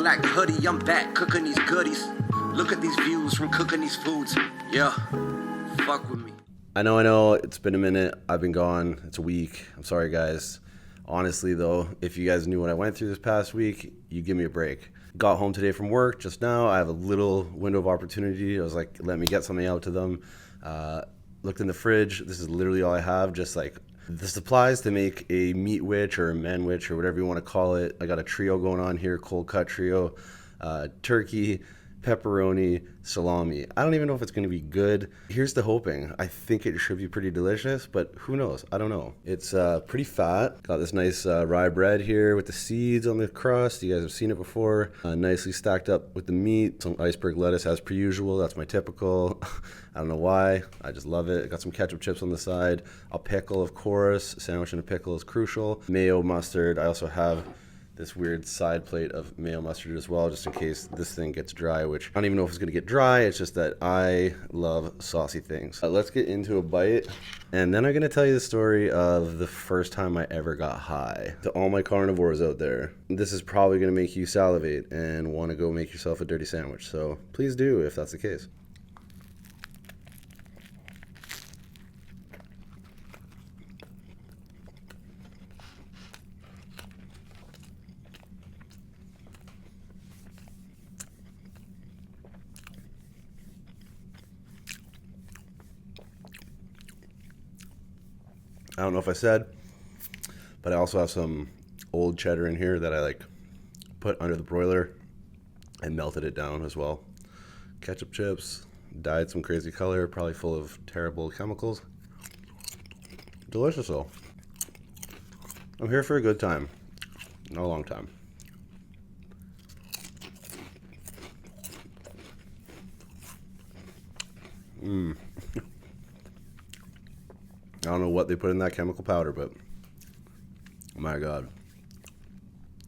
like Hoody, I'm back cooking these goodies. Look at these views from cooking these foods. Yeah, fuck with me. I know, it's been a minute. I've been gone. It's a week. I'm sorry, guys. Honestly, though, if you guys knew what I went through this past week, you give me a break. Got home today from work just now. I have a little window of opportunity. I was like, let me get something out to them. Looked in the fridge. This is literally all I have, just like the supplies to make a Meatwich or a Manwich or whatever you want to call it. I got a trio going on here, cold cut trio, turkey, pepperoni, salami. I don't even know if it's going to be good. Here's the hoping. I think it should be pretty delicious, but who knows? I don't know. It's pretty fat. Got this nice rye bread here with the seeds on the crust. You guys have seen it before. Nicely stacked up with the meat. Some iceberg lettuce as per usual. That's my typical. I don't know why. I just love it. Got some ketchup chips on the side. A pickle, of course. Sandwich and a pickle is crucial. Mayo, mustard. I also have this weird side plate of mayo mustard as well, just in case this thing gets dry, which I don't even know if it's gonna get dry. It's just that I love saucy things. Let's get into a bite. And then I'm gonna tell you the story of the first time I ever got high. To all my carnivores out there, this is probably gonna make you salivate and wanna go make yourself a dirty sandwich. So please do if that's the case. I don't know if I said, but I also have some old cheddar in here that I like put under the broiler and melted it down as well. Ketchup chips, dyed some crazy color, probably full of terrible chemicals. Delicious though. I'm here for a good time, not a long time. I don't know what they put in that chemical powder, but my God,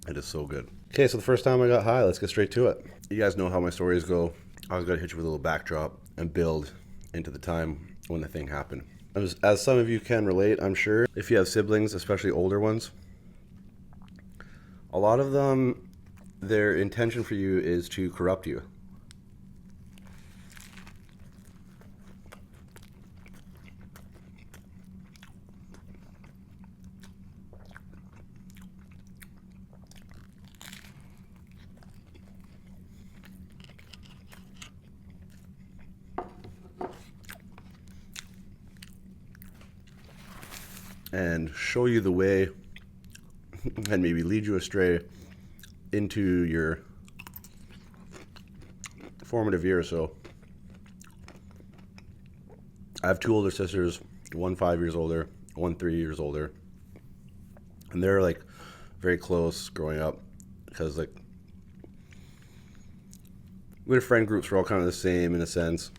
it is so good. Okay, so the first time I got high, let's get straight to it. You guys know how my stories go. I was gonna hit you with a little backdrop and build into the time when the thing happened. As some of you can relate, I'm sure, if you have siblings, especially older ones, a lot of them, their intention for you is to corrupt you. And show you the way and maybe lead you astray into your formative years. So I have two older sisters, one 5 years older, one 3 years older, and they're like very close growing up because like their friend groups were all kind of the same in a sense,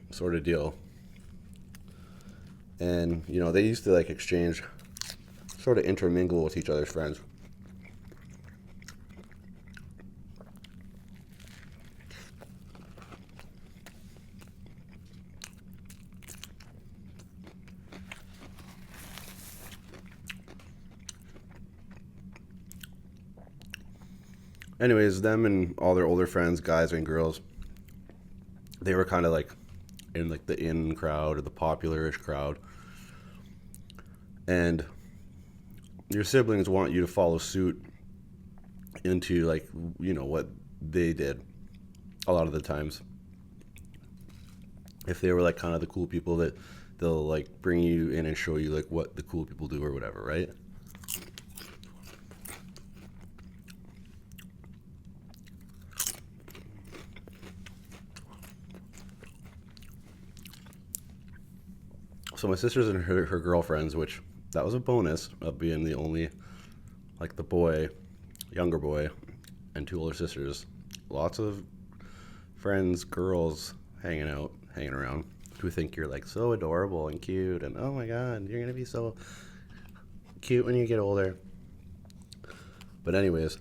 sort of deal. And, you know, they used to like exchange, sort of intermingle with each other's friends. Anyways, them and all their older friends, guys and girls, they were kind of like in like the in crowd or the popular-ish crowd. And your siblings want you to follow suit into like, you know, what they did a lot of the times. If they were like kind of the cool people, that they'll like bring you in and show you like what the cool people do or whatever, right? So my sisters and her girlfriends, which that was a bonus of being the only, like the boy, younger boy, and two older sisters. Lots of friends, girls hanging around, who think you're like so adorable and cute, and oh my God, you're gonna be so cute when you get older. But anyways,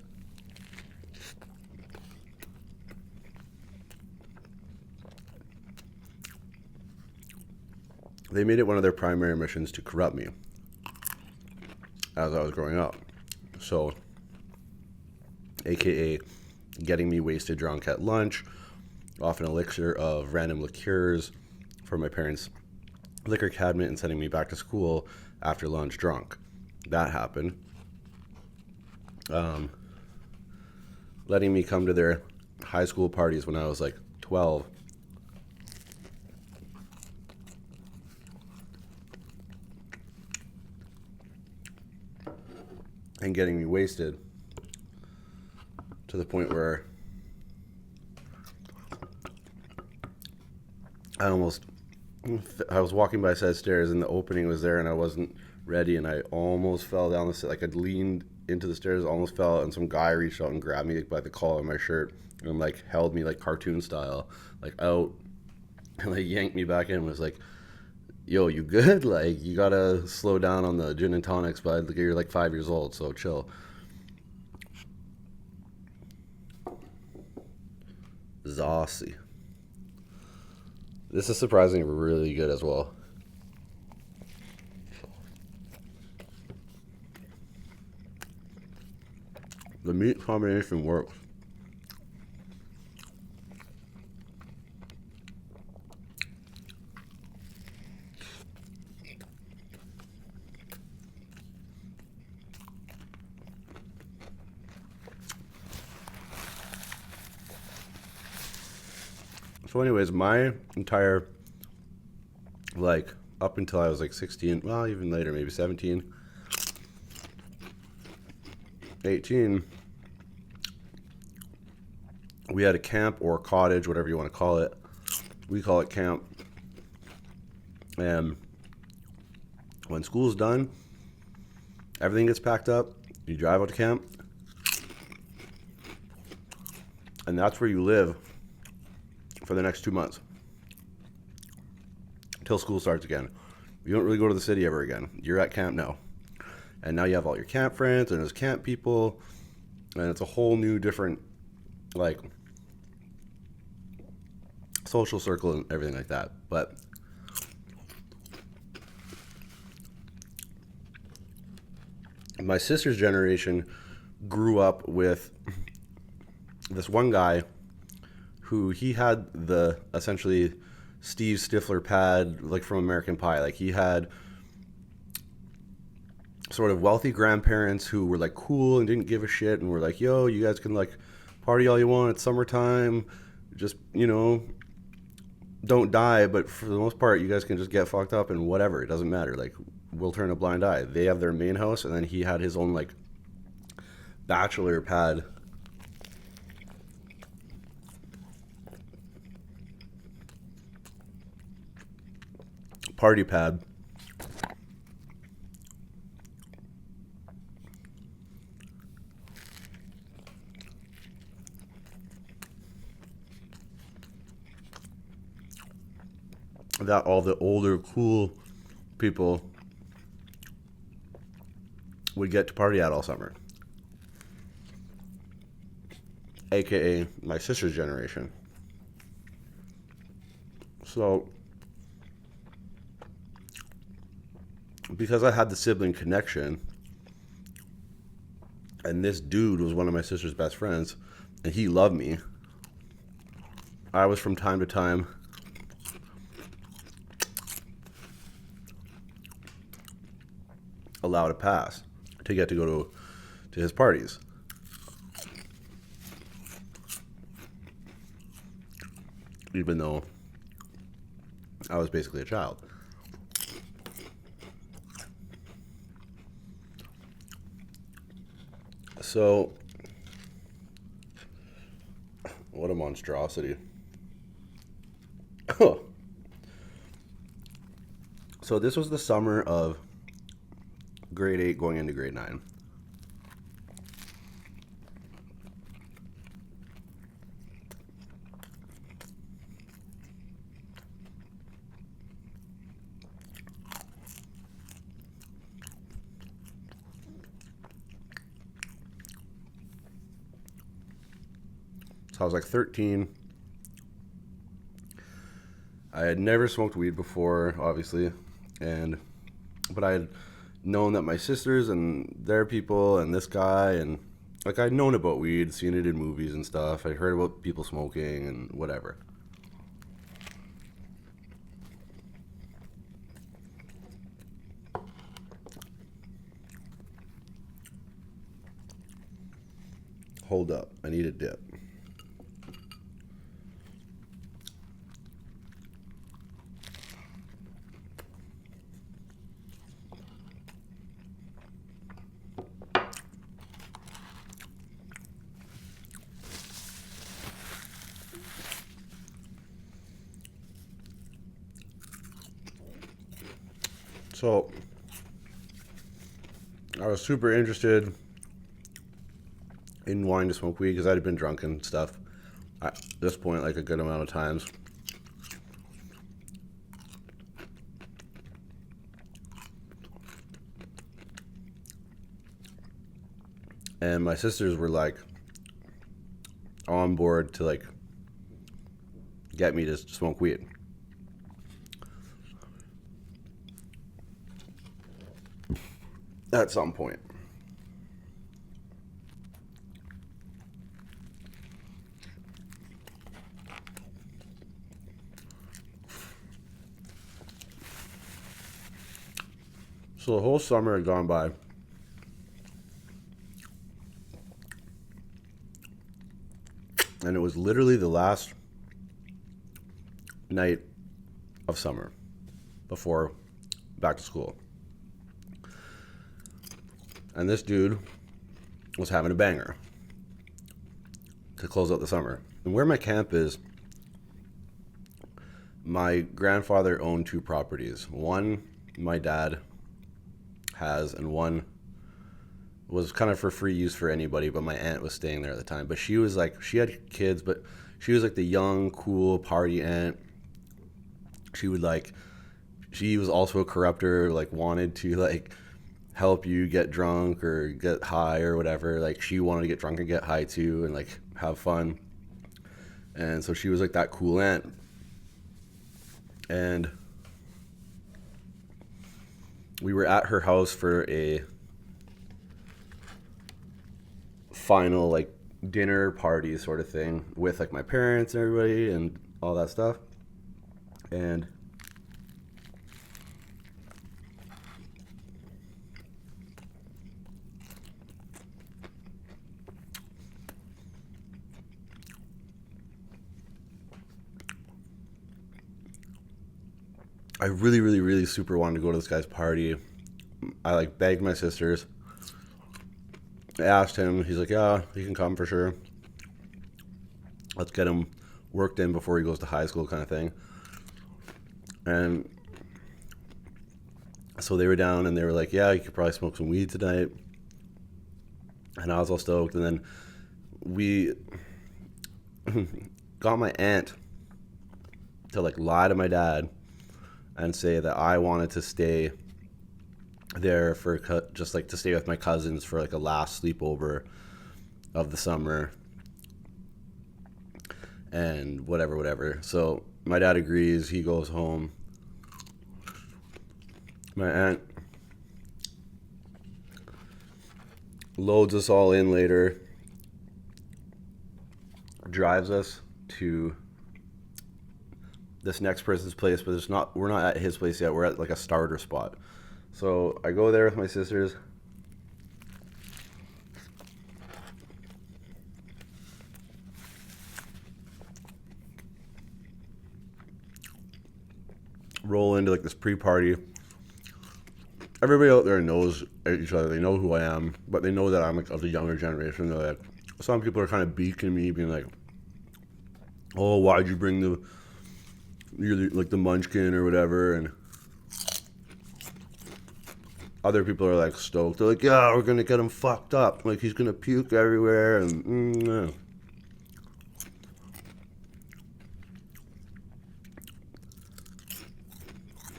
they made it one of their primary missions to corrupt me as I was growing up. So aka getting me wasted drunk at lunch off an elixir of random liqueurs from my parents' liquor cabinet and sending me back to school after lunch drunk. That happened. Letting me come to their high school parties when I was like 12. And getting me wasted to the point where I was walking by a set of stairs and the opening was there and I wasn't ready and I almost fell down the stairs. Like I leaned into the stairs, almost fell, and some guy reached out and grabbed me by the collar of my shirt and like held me like cartoon style, like out, and like yanked me back in and was like, yo, you good? Like, you gotta slow down on the gin and tonics, bud. Like, you're like 5 years old, so chill. Saucy. This is surprisingly really good as well. The meat combination works. So anyways, my entire, like, up until I was like 16, well, even later, maybe 17, 18, we had a camp or cottage, whatever you want to call it. We call it camp. And when school's done, everything gets packed up, you drive out to camp, and that's where you live for the next 2 months until school starts again. You don't really go to the city ever again. You're at camp now. And now you have all your camp friends and there's camp people, and it's a whole new different, like, social circle and everything like that. But my sister's generation grew up with this one guy who he had the essentially Steve Stifler pad, like from American Pie. Like, he had sort of wealthy grandparents who were like cool and didn't give a shit and were like, yo, you guys can like party all you want, it's summertime, just, you know, don't die, but for the most part you guys can just get fucked up and whatever, it doesn't matter, like, we'll turn a blind eye. They have their main house, and then he had his own like bachelor pad. Party pad. That all the older cool people would get to party at all summer. AKA my sister's generation. So because I had the sibling connection, and this dude was one of my sister's best friends, and he loved me, I was from time to time allowed a pass to get to go to his parties. Even though I was basically a child. So, what a monstrosity. So this was the summer of grade 8 going into grade 9. So I was like 13. I had never smoked weed before, obviously, but I had known that my sisters and their people and this guy and like I'd known about weed, seen it in movies and stuff. I'd heard about people smoking and whatever. Hold up, I need a dip. So, I was super interested in wanting to smoke weed because I'd been drunk and stuff at this point like a good amount of times. And my sisters were like on board to like get me to smoke weed. At some point. So the whole summer had gone by. And it was literally the last night of summer before back to school. And this dude was having a banger to close out the summer. And where my camp is, my grandfather owned 2 properties. One my dad has, and one was kind of for free use for anybody, but my aunt was staying there at the time. But she was like, she had kids, but she was like the young, cool party aunt. She would like, she was also a corrupter, like wanted to like help you get drunk or get high or whatever. Like she wanted to get drunk and get high too and like have fun. And so she was like that cool aunt. And we were at her house for a final like dinner party sort of thing with like my parents and everybody and all that stuff. And I really, really, really super wanted to go to this guy's party. I like begged my sisters. I asked him. He's like, yeah, he can come for sure. Let's get him worked in before he goes to high school kind of thing. And so they were down and they were like, yeah, you could probably smoke some weed tonight. And I was all stoked. And then we got my aunt to like lie to my dad and say that I wanted to stay there for just like to stay with my cousins for like a last sleepover of the summer and whatever. So my dad agrees. He goes home. My aunt loads us all in later, drives us to this next person's place, but we're not at his place yet. We're at like a starter spot. So I go there with my sisters. Roll into like this pre-party. Everybody out there knows each other. They know who I am, but they know that I'm like of the younger generation. They're like, some people are kind of beaking me, being like, "Oh, why'd you bring the munchkin or whatever?" And other people are like stoked. They're like, "Yeah, we're gonna get him fucked up. Like he's gonna puke everywhere." And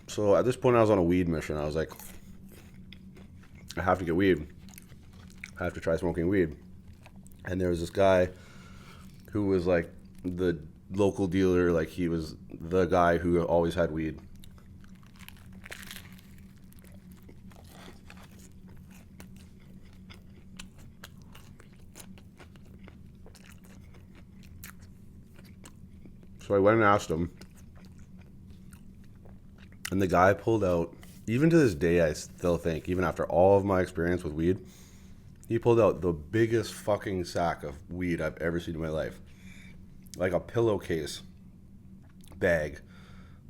so at this point, I was on a weed mission. I was like, I have to get weed. I have to try smoking weed. And there was this guy who was like the local dealer. Like he was the guy who always had weed. So I went and asked him. And the guy pulled out, even to this day, I still think, even after all of my experience with weed, he pulled out the biggest fucking sack of weed I've ever seen in my life. Like a pillowcase bag.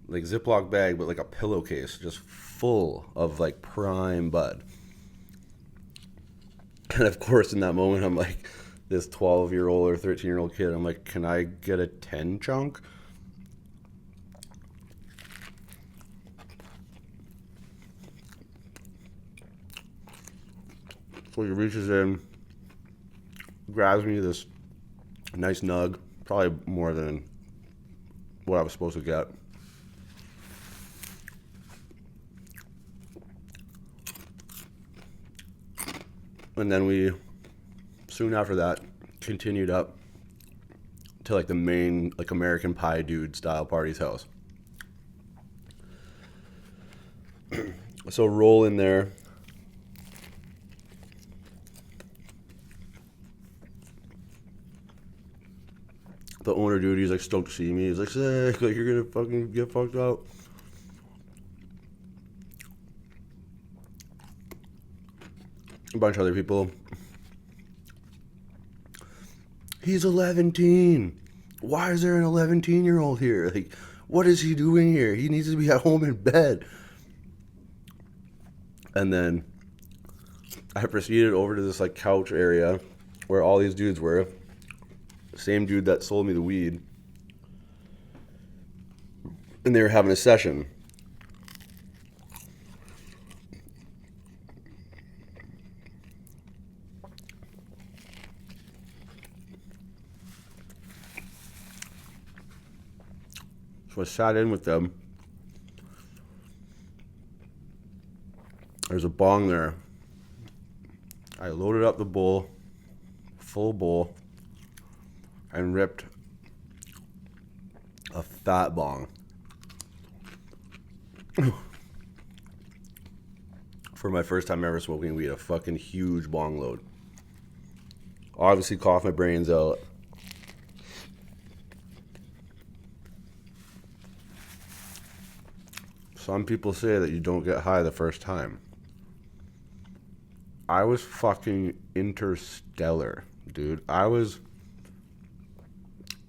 Like Ziploc bag, but like a pillowcase. Just full of like prime bud. And of course, in that moment, I'm like, this 12-year-old or 13-year-old kid, I'm like, can I get a 10 chunk? So he reaches in, grabs me this nice nug, probably more than what I was supposed to get. And then we, soon after that, continued up to like the main, like American Pie dude style party's house. So roll in there. The owner dude, he's like stoked to see me. He's like, sick, like you're gonna fucking get fucked up. A bunch of other people. He's 11. Why is there an 11-year-old here? Like, what is he doing here? He needs to be at home in bed. And then I proceeded over to this like couch area where all these dudes were. Same dude that sold me the weed. And they were having a session. So I sat in with them. There's a bong there. I loaded up the bowl, full bowl, and ripped a fat bong. For my first time ever smoking weed, a fucking huge bong load. Obviously coughed my brains out. Some people say that you don't get high the first time. I was fucking interstellar, dude.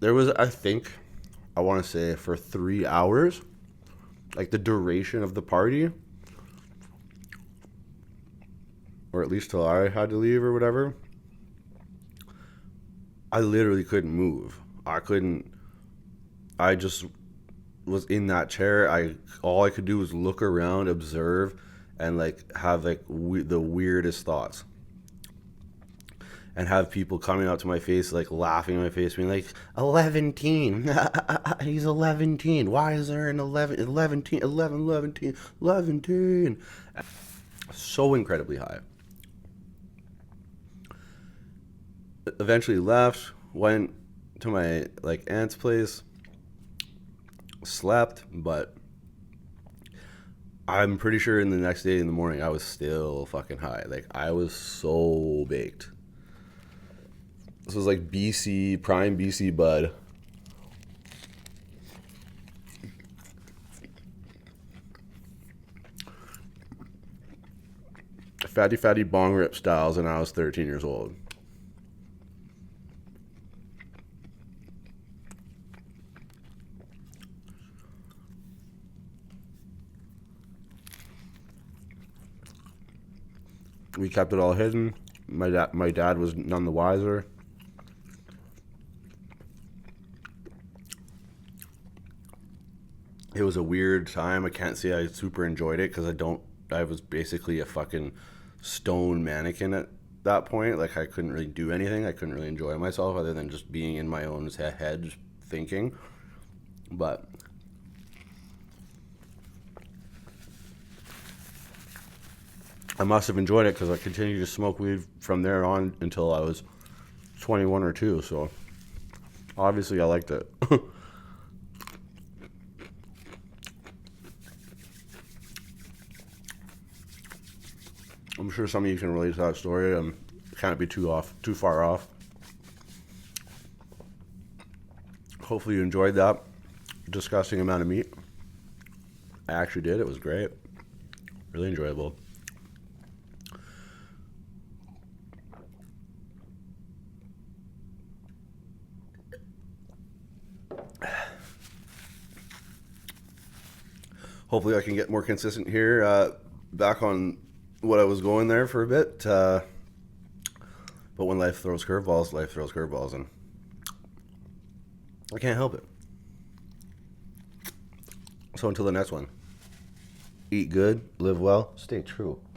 There was, I think, I want to say for 3 hours, like the duration of the party, or at least till I had to leave or whatever, I literally couldn't move. I just was in that chair. All I could do was look around, observe, and like have like the weirdest thoughts. And have people coming up to my face, like laughing in my face, being like, 11. He's 11. Why is there an 11? So incredibly high. Eventually left, went to my like aunt's place, slept, but I'm pretty sure in the next day in the morning I was still fucking high. Like I was so baked. This was like prime BC bud. Fatty bong rip styles, and I was 13 years old. We kept it all hidden. My dad was none the wiser. It was a weird time. I can't say I super enjoyed it because I was basically a fucking stone mannequin at that point. Like I couldn't really do anything. I couldn't really enjoy myself other than just being in my own head thinking. But I must have enjoyed it because I continued to smoke weed from there on until I was 21 or 2. So obviously I liked it. I'm sure some of you can relate to that story. Can't be too far off. Hopefully you enjoyed that. disgusting amount of meat. I actually did. It was great. Really enjoyable. Hopefully I can get more consistent here. Back on what I was going there for a bit. But when life throws curveballs, and I can't help it. So until the next one, eat good, live well, stay true.